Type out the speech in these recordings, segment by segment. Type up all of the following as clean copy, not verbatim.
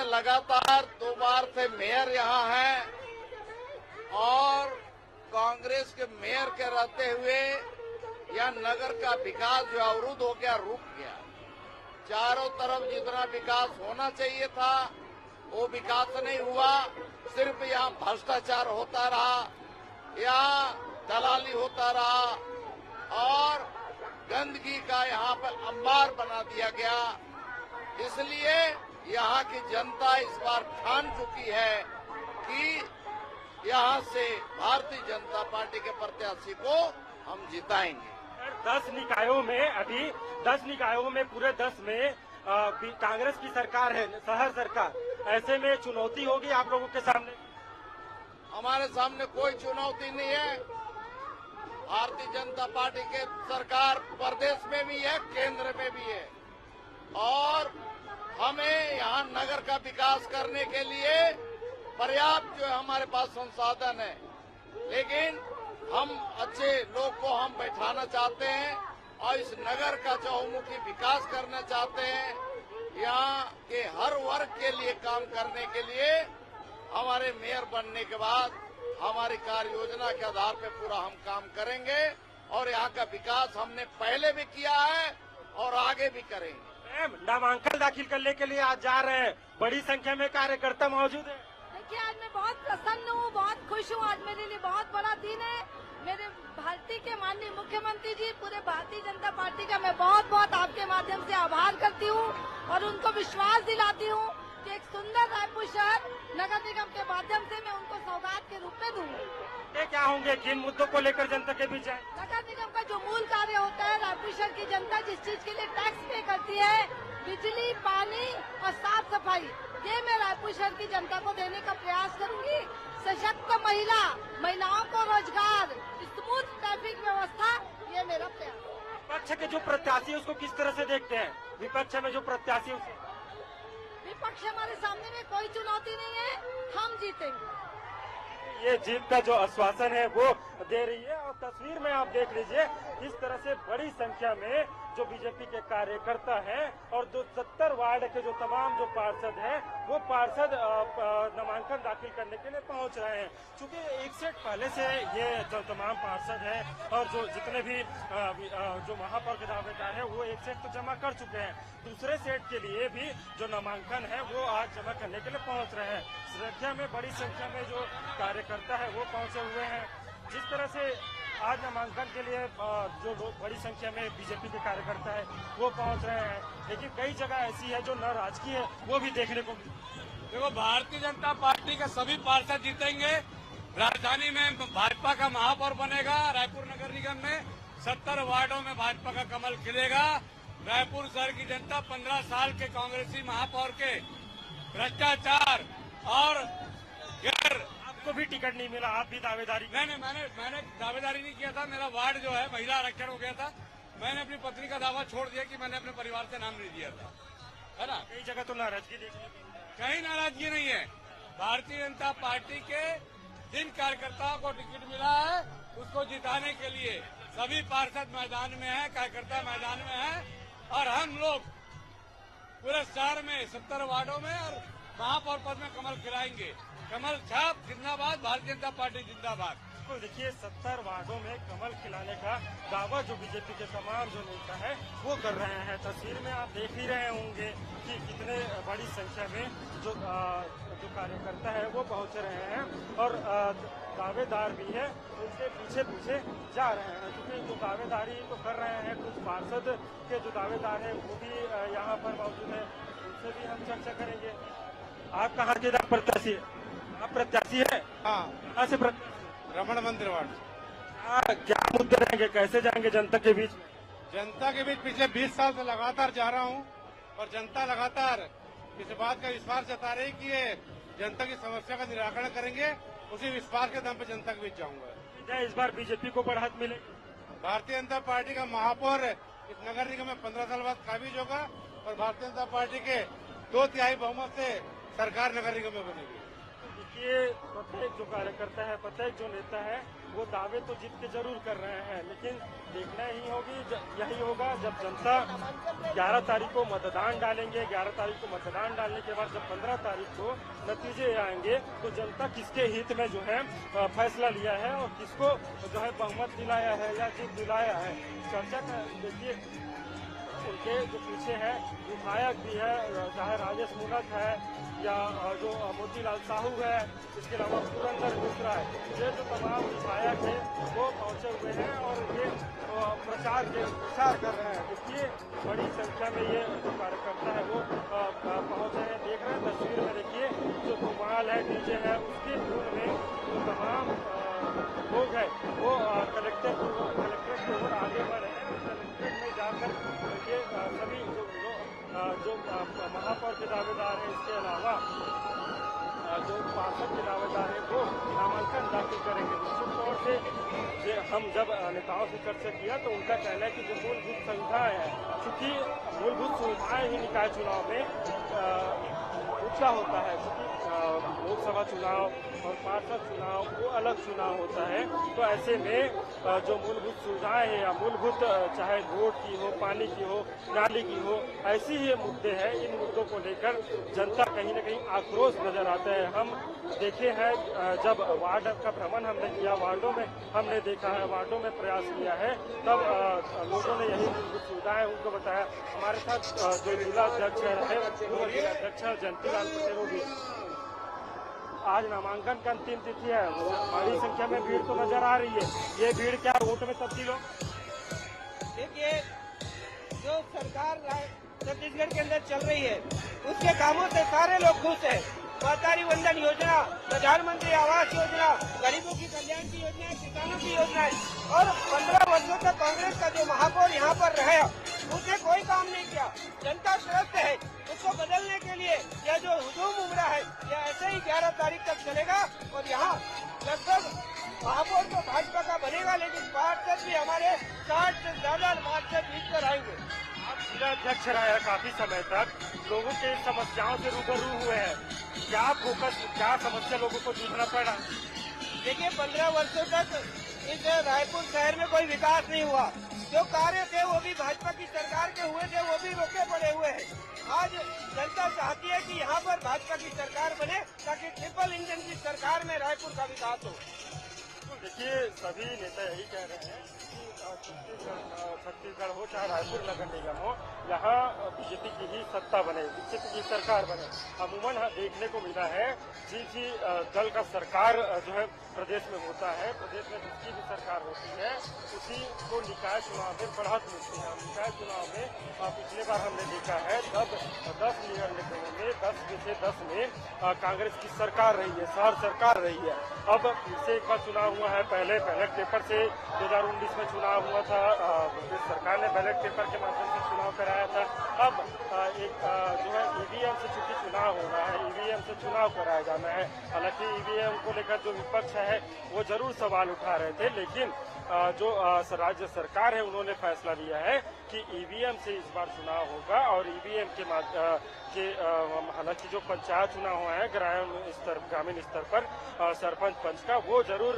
लगातार 2 बार से मेयर यहाँ है और कांग्रेस के मेयर के रहते हुए यह नगर का विकास जो अवरुद्ध हो गया, रुक गया। चारों तरफ जितना विकास होना चाहिए था वो विकास नहीं हुआ। सिर्फ यहाँ भ्रष्टाचार होता रहा, यहाँ दलाली होता रहा और गंदगी का यहाँ पर अंबार बना दिया गया। इसलिए यहाँ की जनता इस बार ठान चुकी है कि यहाँ से भारतीय जनता पार्टी के प्रत्याशी को हम जिताएंगे। 10 निकायों में अभी 10 निकायों में पूरे 10 में कांग्रेस की सरकार है, शहर सरकार। ऐसे में चुनौती होगी आप लोगों के सामने? हमारे सामने कोई चुनौती नहीं है। भारतीय जनता पार्टी के सरकार प्रदेश में भी है, केंद्र में भी है और हमें यहाँ नगर का विकास करने के लिए पर्याप्त जो है हमारे पास संसाधन है, लेकिन हम अच्छे लोग को हम बैठाना चाहते हैं और इस नगर का चहुमुखी विकास करना चाहते हैं। यहाँ के हर वर्ग के लिए काम करने के लिए हमारे मेयर बनने के बाद हमारी कार्य योजना के आधार पर पूरा हम काम करेंगे और यहाँ का विकास हमने पहले भी किया है और आगे भी करेंगे। नामांकन दाखिल करने के लिए आज जा रहे हैं, बड़ी संख्या में कार्यकर्ता मौजूद है। देखिए, आज मैं बहुत प्रसन्न हूँ, बहुत खुश हूँ। आज मेरे लिए बहुत बड़ा दिन है। मेरे भारतीय के माननीय मुख्यमंत्री जी, पूरे भारतीय जनता पार्टी का मैं बहुत बहुत आपके माध्यम से आभार करती हूँ और उनको विश्वास दिलाती हूँ कि एक सुंदर रायपुर शहर नगर निगम के माध्यम से मैं उनको सौगात के रूप में दूंगी। ये क्या होंगे, किन मुद्दों को लेकर जनता के बीच जाए? नगर निगम का जो मूल कार्य होता है, रायपुर शहर की जनता जिस चीज के लिए टैक्स पे करती है, बिजली, पानी और साफ सफाई, ये मैं रायपुर शहर की जनता को देने का प्रयास करूंगी। सशक्त महिलाओं को रोजगार, स्मूथ ट्रैफिक व्यवस्था, ये मेरा प्रयास। विपक्ष के जो प्रत्याशी है उसको किस तरह से देखते हैं? विपक्ष में जो प्रत्याशी है, विपक्ष हमारे सामने में कोई चुनौती नहीं है, हम जीतेंगे। ये जीत का जो आश्वासन है वो दे रही है और तस्वीर में आप देख लीजिए इस तरह से बड़ी संख्या में जो बीजेपी के कार्यकर्ता हैं और जो 70 वार्ड के जो तमाम जो पार्षद हैं वो पार्षद नामांकन दाखिल करने के लिए पहुंच रहे हैं। चूंकि एक सेट पहले से ये जो तमाम पार्षद हैं और जो जितने भी जो महापौर के दावेदार हैं वो एक सेट तो जमा कर चुके हैं, दूसरे सेट के लिए भी जो नामांकन है वो आज जमा करने के लिए पहुंच रहे हैं। संख्या में बड़ी संख्या में जो कार्यकर्ता है वो पहुंचे हुए हैं। जिस तरह से आज नामांकन के लिए जो लोग बड़ी संख्या में बीजेपी के कार्यकर्ता है वो पहुंच रहे हैं, लेकिन कई जगह ऐसी है जो नाराजगी है वो भी देखने को मिली। देखो, भारतीय जनता पार्टी के सभी पार्षद जीतेंगे। राजधानी में भाजपा का महापौर बनेगा। रायपुर नगर निगम में 70 वार्डों में भाजपा का कमल खिलेगा। रायपुर शहर की जनता 15 साल के कांग्रेसी महापौर के भ्रष्टाचार और गैर, आपको भी टिकट नहीं मिला, आप भी दावेदारी? मैंने दावेदारी नहीं किया था। मेरा वार्ड जो है महिला आरक्षण हो गया था। मैंने अपनी पत्नी का दावा छोड़ दिया कि मैंने अपने परिवार से नाम नहीं दिया था, है ना। कई जगह तो नाराजगी देखने को, कहीं नाराजगी नहीं है। भारतीय जनता पार्टी के जिन कार्यकर्ताओं को टिकट मिला है उसको जिताने के लिए सभी पार्षद मैदान में हैं, कार्यकर्ता मैदान में हैं और हम लोग पूरे शहर में 70 वार्डों में और महापौर पद में कमल खिलाएंगे। कमल छाप जिंदाबाद, भारतीय जनता पार्टी जिंदाबाद। तो देखिए 70 वार्डों में कमल खिलाने का दावा जो बीजेपी के तमाम जो नेता है वो कर रहे हैं। तस्वीर में आप देख ही रहे होंगे कि कितने बड़ी संख्या में जो कार्यकर्ता है वो पहुंच रहे हैं और दावेदार भी है उनके पीछे पीछे जा रहे हैं। क्योंकि जो दावेदारी तो कर रहे हैं, कुछ पार्षद के जो दावेदार है वो भी यहाँ पर मौजूद है, उनसे भी हम चर्चा करेंगे। आप कहाँ के प्रत्याशी है? आप प्रत्याशी है? हाँ। कहाँ से प्रत्याशी? रमण मंदिर वार्ड। क्या मुद्दे रहेंगे, कैसे जाएंगे जनता के बीच? जनता के बीच पिछले 20 साल से लगातार जा रहा हूँ और जनता लगातार इस बात का विश्वास जता रही कि ये जनता की समस्या का निराकरण करेंगे। उसी विश्वास के दम पे जनता के बीच जाऊंगा। इस बार बीजेपी को बढ़त मिलेगी? भारतीय जनता पार्टी का महापौर इस नगर निगम में 15 साल बाद काबिज होगा और भारतीय जनता पार्टी के 2/3 बहुमत से सरकार नगर निगम में बनेगी। देखिए, प्रत्येक जो कार्यकर्ता है, प्रत्येक जो नेता है, वो दावे तो जीत के जरूर कर रहे हैं, लेकिन देखना यही होगा जब जनता 11 तारीख को मतदान डालेंगे। 11 तारीख को मतदान डालने के बाद जब 15 तारीख को नतीजे आएंगे तो जनता किसके हित में जो है फैसला लिया है और किसको जो है बहुमत दिलाया है या जीत दिलाया है। चर्चा का देखिए, उनके जो पीछे है विधायक भी है, चाहे राजेश मूनक है या जो मोतीलाल साहू है, इसके अलावा पुरंदर मिश्रा है, ये जो तमाम विधायक है वो पहुंचे हुए हैं और ये प्रचार कर रहे हैं। देखिए, बड़ी संख्या में ये जो कार्यकर्ता है वो पहुंचे हैं। देख रहे हैं तस्वीर में, देखिए जो धुमाल है, डीजे है, उसके धुन में जो तमाम लोग हैं वो कलेक्ट्रेट की ओर आगे बढ़ रहे हैं। कलेक्ट्रेट में जाकर ये सभी जो महापौर के दावेदार हैं, इसके अलावा जो पार्षद के दावेदार हैं वो नामांकन दाखिल करेंगे। निश्चित तौर से हम जब नेताओं से चर्चा किया तो उनका कहना है कि जो मूलभूत सुविधाएं हैं, चूंकि मूलभूत सुविधाएं ही निकाय चुनाव में ऊंचा होता है, क्योंकि लोकसभा चुनाव और पार्षद चुनाव वो अलग चुनाव होता है। तो ऐसे में जो मूलभूत सुविधाएं हैं या मूलभूत चाहे रोड की हो, पानी की हो, नाली की हो, ऐसी ही मुद्दे हैं। इन मुद्दों को लेकर जनता कहीं न कहीं आक्रोश नजर आता है। हम देखे हैं जब वार्ड का भ्रमण हमने किया, वार्डों में हमने देखा है, वार्डों में प्रयास किया है, तब लोगों ने यही मूलभूत सुविधाएं उनको बताया। हमारे साथ जो जिला अध्यक्ष रहे जिला अध्यक्ष जयंतीलाल पटेल, वो भी आज नामांकन का अंतिम तिथि है, बड़ी संख्या में भीड़ तो नजर आ रही है। ये भीड़ क्या वोट में तब्दील हो? देखिए, जो सरकार छत्तीसगढ़ के अंदर चल रही है उसके कामों से सारे लोग खुश हैं। सहकारी वंदन योजना, प्रधानमंत्री आवास योजना, गरीबों की कल्याण की योजना, किसानों की योजना और 15 वर्षों तक कांग्रेस का जो महापौर यहाँ पर रहा उसने कोई काम नहीं किया। जनता त्रस्त है, उसको बदलने के लिए यह जो हुजूम उमड़ा है यह ऐसे ही 11 तारीख तक चलेगा और यहाँ लगभग महापौर तो भाजपा का बनेगा, लेकिन पार्षद भी हमारे 60 से ज्यादा पार्षद जीत कर आएंगे। आप जिला अध्यक्ष रहे काफी समय तक, लोगों के समस्याओं से रूबरू हुए हैं, क्या समस्या लोगों को जूझना पड़ा? देखिए, 15 वर्षों तक इस रायपुर शहर में कोई विकास नहीं हुआ। जो कार्य थे वो भी भाजपा की सरकार के हुए थे, वो भी रोके पड़े हुए हैं। आज जनता चाहती है कि यहाँ पर भाजपा की सरकार बने ताकि ट्रिपल इंजन की सरकार में रायपुर का विकास हो। देखिए, सभी नेता यही कह रहे हैं कि छत्तीसगढ़ हो चाहे रायपुर नगर निगम हो, यहाँ बीजेपी की ही सत्ता बने, बीजेपी की सरकार बने। अमूमन देखने को मिला है जिस दल का सरकार जो है प्रदेश में होता है, प्रदेश में जिसकी भी सरकार होती है उसी को निकाय चुनाव में बढ़त मिलती है। निकाय चुनाव में पिछले बार हमने देखा है तब 10 निगमों में 10 में से 10 में कांग्रेस की सरकार रही है, शहर सरकार रही है। अब फिर से एक बार चुनाव हुआ है, पहले बैलेट पेपर से 2019 में चुनाव हुआ था, सरकार ने बैलेट पेपर के माध्यम से चुनाव कराया था। अब एक जो है ईवीएम से चूंकि चुनाव हो रहा है, ईवीएम से चुनाव कराया जाना है। हालांकि ईवीएम को लेकर जो विपक्ष है वो जरूर सवाल उठा रहे थे, लेकिन जो राज्य सरकार है उन्होंने फैसला लिया है कि ईवीएम से इस बार चुनाव होगा और ईवीएम के हालांकि जो पंचायत चुनाव हुआ है ग्रामीण स्तर पर सरपंच पंच का वो जरूर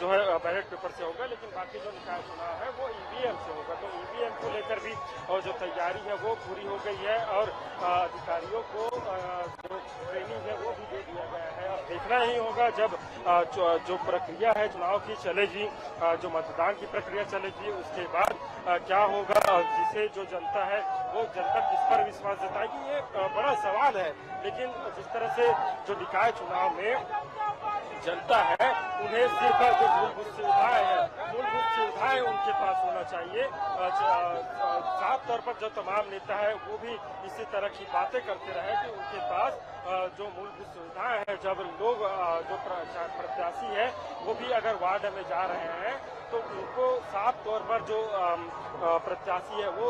जो है बैलेट पेपर से होगा, लेकिन बाकी जो निकाय चुनाव है वो ईवीएम से होगा। तो ईवीएम को लेकर भी और जो तैयारी है वो पूरी हो गई है और अधिकारियों को जो ट्रेनिंग है वो भी दे दिया गया है। अब देखना ही होगा जब जो प्रक्रिया है चुनाव की चलेगी, जो मतदान की प्रक्रिया चलेगी, उसके बाद क्या होगा, जिसे जो जनता है वो जनता किस पर विश्वास जताएगी, ये बड़ा सवाल है। लेकिन जिस तरह से जो निकाय चुनाव में जनता है उन्हें सिर्फ जो मूलभूत सुविधाएं उनके पास होना चाहिए। साफ तौर पर जो तमाम नेता है वो भी इसी तरह की बातें करते रहे कि उनके पास जो मूलभूत सुविधाएं हैं, जब लोग जो प्रत्याशी है वो भी अगर वार्ड में जा रहे हैं तो उनको साफ तौर पर जो प्रत्याशी है वो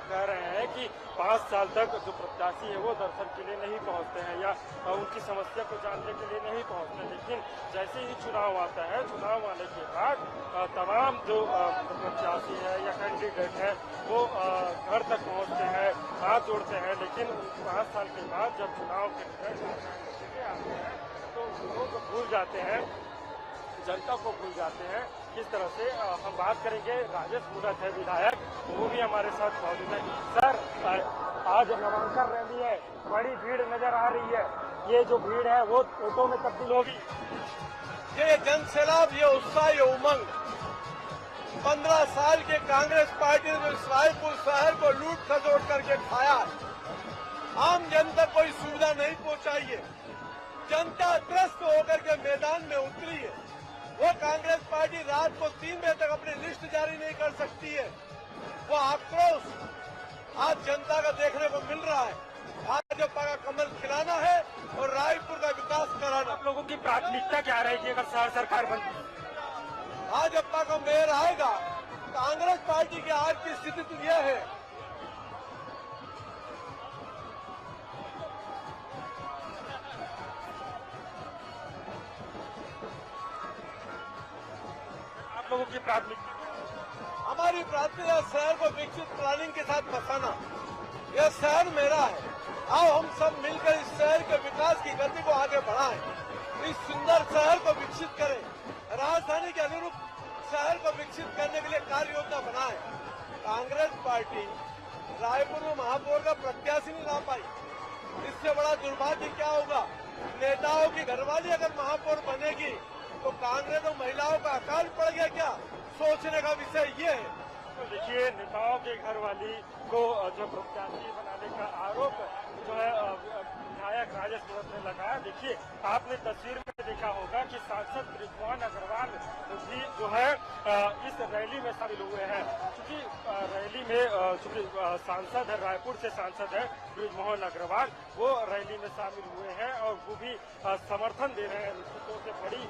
कह रहे हैं कि 5 साल तक जो प्रत्याशी है वो दर्शन के लिए नहीं पहुंचते हैं या उनकी समस्या को जानने के लिए नहीं पहुंचते। लेकिन जैसे ही चुनाव आता है, चुनाव आने के बाद तमाम जो प्रत्याशी है या कैंडिडेट है वो घर तक पहुंचते हैं, हाथ जोड़ते हैं। लेकिन 5 साल के बाद जब चुनाव के रिजल्ट आते हैं तो लोग भूल जाते हैं, जनता को भूल जाते हैं। किस तरह से हम बात करेंगे, राजेश मूरत है विधायक, वो भी हमारे साथ मौजूद है। सर, आज नामांकन रैली है, बड़ी भीड़ नजर आ रही है, ये जो भीड़ है वो वोटों में तब्दील होगी? ये जन सैलाब, ये उत्साह, ये उमंग 15 साल के कांग्रेस पार्टी ने जो रायपुर शहर को लूट खसोट करके खाया, आम जनता को कोई सुविधा नहीं पहुंचाई है, जनता त्रस्त होकर के मैदान में उतरी है। वो कांग्रेस पार्टी रात को 3 बजे तक अपनी लिस्ट जारी नहीं कर सकती है। वो आक्रोश आज जनता का देखने को मिल रहा है। भाजपा का कमल खिलाना है और रायपुर का विकास कराना। आप लोगों की प्राथमिकता क्या रहेगी अगर शहर सरकार बनती? भाजपा का मेयर आएगा। कांग्रेस पार्टी की आज की स्थिति तो यह है, आप लोगों की प्राथमिकता? हमारी प्राथमिकता शहर को विकसित प्लानिंग के साथ बसाना। यह शहर मेरा है, आओ हम सब मिलकर इस शहर के विकास की गति को आगे बढ़ाएं। इस सुंदर शहर को विकसित करें, राजधानी के अनुरूप शहर को विकसित करने के लिए कार्य योजना बनाएं। कांग्रेस पार्टी रायपुर में महापौर का प्रत्याशी नहीं ला पाई, इससे बड़ा दुर्भाग्य क्या होगा। नेताओं की घरवाली अगर महापौर बनेगी तो कांग्रेस और महिलाओं का अकाल पड़ गया क्या, सोचने का विषय ये है। तो देखिए, नेताओं के घर वाली को जो प्रत्याशी बनाने का आरोप जो है विधायक राजेश मूरत ने लगाया। देखिए, आपने तस्वीर में देखा होगा कि सांसद बृजमोहन अग्रवाल भी जो है इस रैली में शामिल हुए हैं। क्योंकि रैली में चूंकि सांसद है, रायपुर से सांसद है बृजमोहन अग्रवाल, वो रैली में शामिल हुए हैं और वो भी समर्थन दे रहे हैं। निश्चित तौर से बड़ी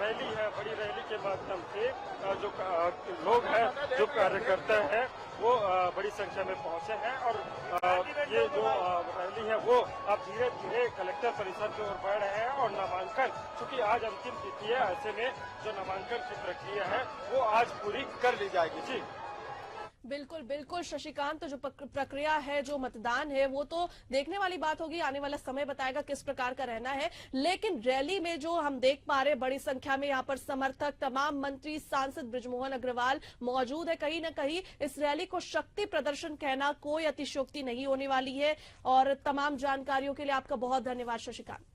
रैली है, बड़ी रैली के माध्यम से जो लोग हैं, जो कार्यकर्ता हैं, वो बड़ी संख्या में पहुंचे हैं और ये जो रैली है वो अब धीरे धीरे कलेक्टर परिसर की ओर बढ़ रहे हैं। और नामांकन, चूंकि आज अंतिम तिथि है, ऐसे में जो नामांकन की प्रक्रिया है वो आज पूरी कर ली जाएगी। जी बिल्कुल बिल्कुल शशिकांत, तो जो प्रक्रिया है, जो मतदान है, वो तो देखने वाली बात होगी, आने वाला समय बताएगा किस प्रकार का रहना है। लेकिन रैली में जो हम देख पा रहे, बड़ी संख्या में यहाँ पर समर्थक, तमाम मंत्री, सांसद बृजमोहन अग्रवाल मौजूद है। कहीं न कहीं इस रैली को शक्ति प्रदर्शन कहना कोई अतिशयोक्ति नहीं होने वाली है। और तमाम जानकारियों के लिए आपका बहुत धन्यवाद शशिकांत।